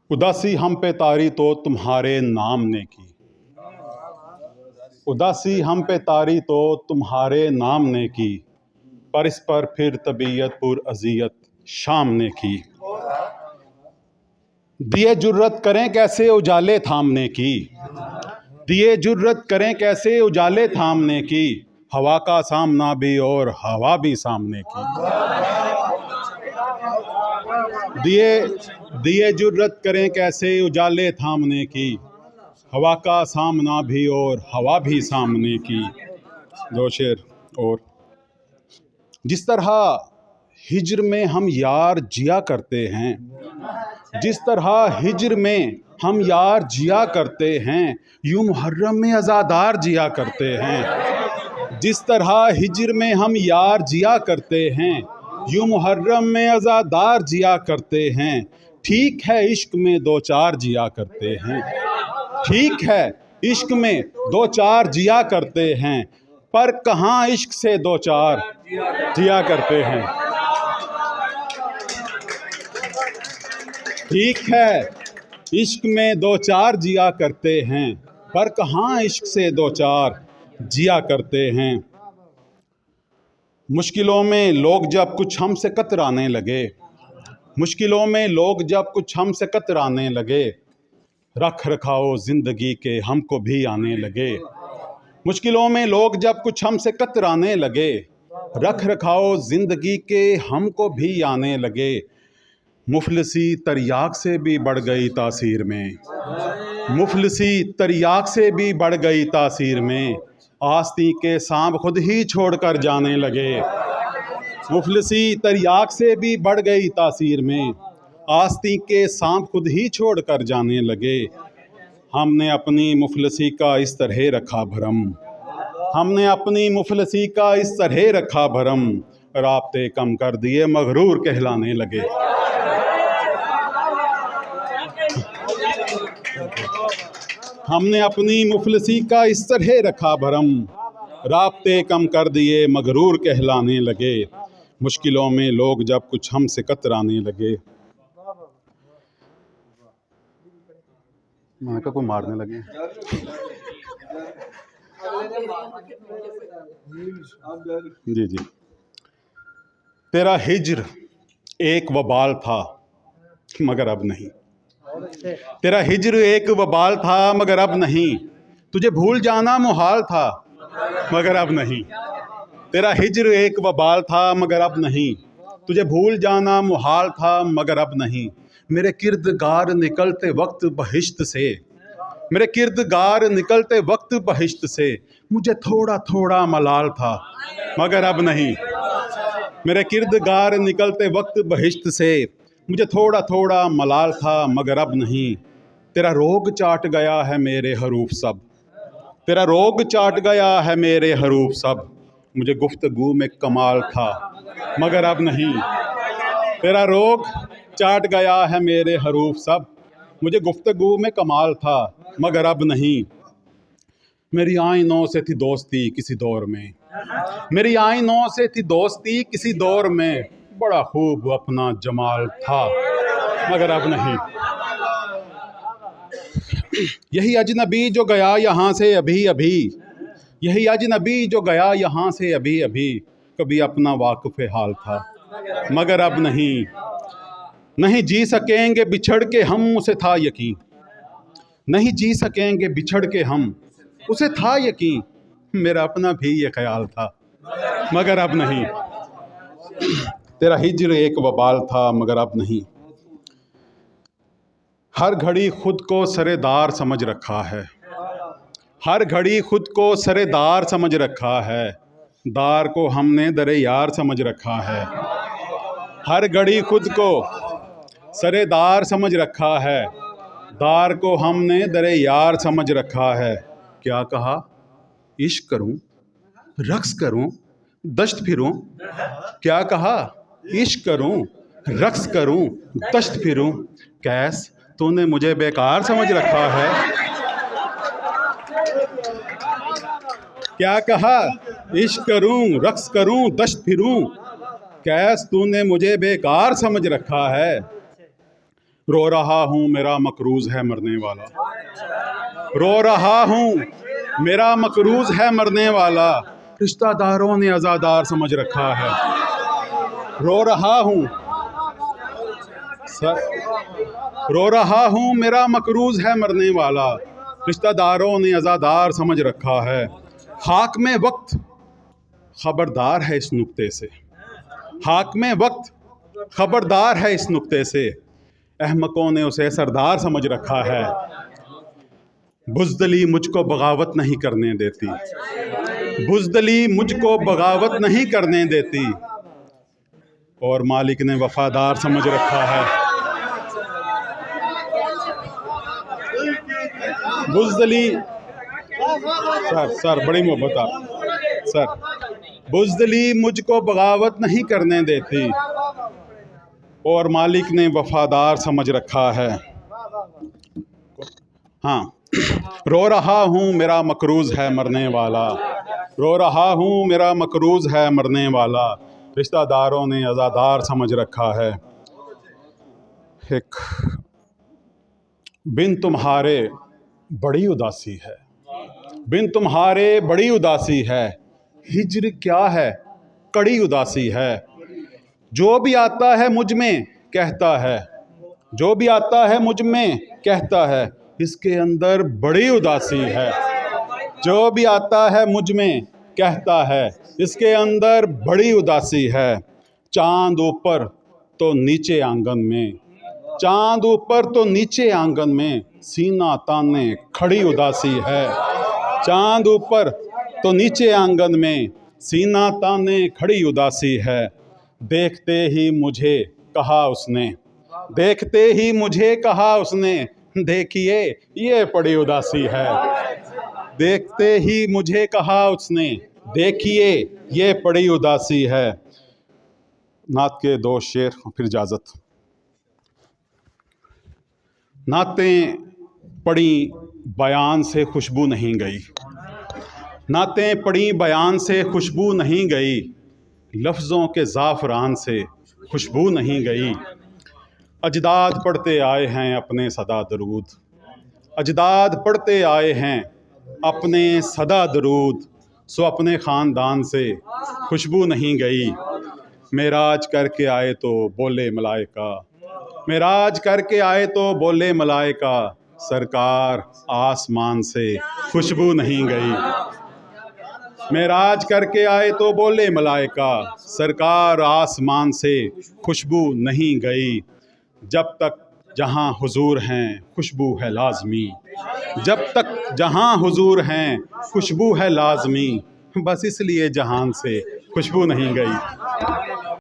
उदासी हम पे तारी तो तुम्हारे नाम ने की। उदासी हम पे तारी तो तुम्हारे नाम ने की, पर इस पर फिर तबीयत पुर अजियत शाम ने की। दिए जुर्रत करें कैसे उजाले थामने की, दिए जुर्रत करें कैसे उजाले थामने की, हवा का सामना भी और हवा भी सामने की। दिए जुर्रत करें कैसे उजाले थामने की, हवा का सामना भी और हवा भी सामने की। दो शेर और। जिस तरह हिज्र में हम यार जिया करते हैं, जिस तरह हिज्र में हम यार जिया करते हैं, यूं मुहर्रम में अज़ादार जिया करते हैं। जिस तरह हिज्र में हम यार जिया करते हैं, यूं मुहर्रम में अज़ादार जिया करते हैं। ठीक है इश्क में दो चार जिया करते हैं, ठीक है इश्क में दो चार जिया करते हैं, पर कहाँ इश्क से दो चार जिया करते हैं। ठीक है इश्क में दो चार जिया करते हैं, पर कहाँ इश्क से दो चार जिया करते हैं। मुश्किलों में लोग जब कुछ हमसे कतराने लगे, मुश्किलों में लोग जब कुछ हमसे कतराने लगे, रख रखाओ जिंदगी के हमको भी आने लगे। मुश्किलों में लोग जब कुछ हमसे कतराने लगे, रख रखाओ जिंदगी के हमको भी आने लगे। मुफलिसी तरियाक से भी बढ़ गई तासीर में, मुफलिसी तरियाक से भी बढ़ गई तासीर में, आस्ती के सांप खुद ही छोड़कर जाने लगे। मुफलिसी तरियाक से भी बढ़ गई तासीर में, आस्ती के सांप खुद ही छोड़कर जाने लगे। हमने अपनी मुफलिसी का इस तरह रखा भरम, हमने अपनी मुफलिसी का इस तरह रखा भरम, राब्ते कम कर दिए मगरूर कहलाने लगे। हमने अपनी मुफलिसी का इस तरह रखा भरम, राब्ते कम कर दिए मगरूर कहलाने लगे। मुश्किलों में लोग जब कुछ हमसे कतराने लगे, माँ को मारने लगे। जी जी। तेरा हिज्र एक वबाल था मगर अब नहीं, तेरा हिज्र एक वबाल था मगर अब नहीं, तुझे भूल जाना मुहाल था मगर अब नहीं। तेरा हिज्र एक वबाल था मगर अब नहीं, तुझे भूल जाना मुहाल था मगर अब नहीं। मेरे किरदगार निकलते वक्त बहिश्त से, मेरे किरदगार निकलते वक्त बहिश्त से, मुझे थोड़ा थोड़ा मलाल था मगर अब नहीं। मेरे किरदगार निकलते वक्त बहिश्त से, मुझे थोड़ा थोड़ा मलाल था मगर अब नहीं। तेरा रोग चाट गया है मेरे हरूफ सब, तेरा रोग चाट गया है मेरे हरूफ सब, मुझे गुफ्तगू में कमाल था मगर अब नहीं। तेरा रोग चाट गया है मेरे हरूफ सब, मुझे गुफ्तगू में कमाल था मगर अब नहीं। मेरी आइनों से थी दोस्ती किसी दौर में, मेरी आइनों से थी दोस्ती किसी दौर में, बड़ा खूब अपना जमाल था मगर अब नहीं। यही अजनबी जो गया यहाँ से अभी अभी, यही अजनबी जो गया यहाँ से अभी अभी, कभी अपना वाक़िफ़ हाल था मगर अब नहीं। नहीं जी सकेंगे बिछड़ के हम, उसे था यकीन, नहीं जी सकेंगे बिछड़ के हम, उसे था यकीन, मेरा अपना भी ये ख्याल था मगर अब नहीं। तेरा हिज्र एक वबाल था मगर अब नहीं। हर घड़ी खुद को सरेदार समझ रखा है, हर घड़ी खुद को सरेदार समझ रखा है, दार को हमने दरे यार समझ रखा है। हर घड़ी खुद को सरेदार समझ रखा है, दार को हमने दरे यार समझ रखा है। क्या कहा इश्क करूं रक्स करूं दश्त फिरूं, क्या कहा इश्क करूं रक्स करूं दश्त फिरूं, कैस तूने मुझे बेकार समझ रखा है। क्या कहा इश्क करूं रक्स करूं दश्त फिरूं, कैस तूने मुझे बेकार समझ रखा है। रो रहा हूँ मेरा मकरूज है मरने वाला, रो रहा हूँ मेरा मकरूज है मरने वाला, रिश्तेदारों ने अज़ादार समझ रखा है। रो रहा हूँ रो रहा हूँ मेरा मकरूज है मरने वाला, रिश्तेदारों ने अज़ादार समझ रखा है। हाक में वक्त खबरदार है इस नुक्ते से, हाक में वक्त खबरदार है इस नुक्ते से, अहमकों ने उसे सरदार समझ रखा है। बुज़दली मुझको बगावत नहीं करने देती, बुज़दली मुझको बगावत नहीं करने देती, और मालिक ने वफादार समझ रखा है। बुज़दली सर बड़ी मोहब्बत आप सर, बुज़दली मुझको बगावत नहीं करने देती, और मालिक ने वफादार समझ रखा है। हाँ, रो रहा हूँ मेरा मकरूज है मरने वाला, रो रहा हूँ मेरा मकरूज है मरने वाला, रिश्तेदारों ने अज़ादार समझ रखा है। एक बिन तुम्हारे बड़ी उदासी है, बिन तुम्हारे बड़ी उदासी है, हिज्र क्या है कड़ी उदासी है, जो भी आता है मुझ में कहता है, जो भी आता है मुझ में कहता है, इसके अंदर बड़ी उदासी है। जो भी आता है मुझ में कहता है, इसके अंदर बड़ी उदासी है। चांद ऊपर तो नीचे आंगन में, चांद ऊपर तो नीचे आंगन में, सीना ताने खड़ी उदासी है। चांद ऊपर तो नीचे आंगन में, सीना ताने खड़ी उदासी है। देखते ही मुझे कहा उसने, देखते ही मुझे कहा उसने, देखिए ये बड़ी उदासी है। देखते ही मुझे कहा उसने, देखिए ये बड़ी उदासी है। नात के दो शेर फिर इजाज़त। नातें पड़ी बयान से खुशबू नहीं गई, नातें पड़ी बयान से खुशबू नहीं गई, लफ्ज़ों के ज़ाफ़रान से खुशबू नहीं गई। अजदाद पढ़ते आए हैं अपने सदा दरूद, अजदाद पढ़ते आए हैं अपने सदा दरूद, सो अपने ख़ानदान से खुशबू नहीं गई। मेराज करके आए तो बोले मलाइका, मेराज करके आए तो बोले मलाइका, सरकार आसमान से खुशबू नहीं गई। मेराज करके आए तो बोले मलाइका, सरकार आसमान से खुशबू नहीं गई। जब तक जहाँ हुजूर हैं खुशबू है लाज़मी, जब तक जहाँ हुजूर हैं खुशबू है लाज़मी, बस इसलिए जहान से खुशबू नहीं गई।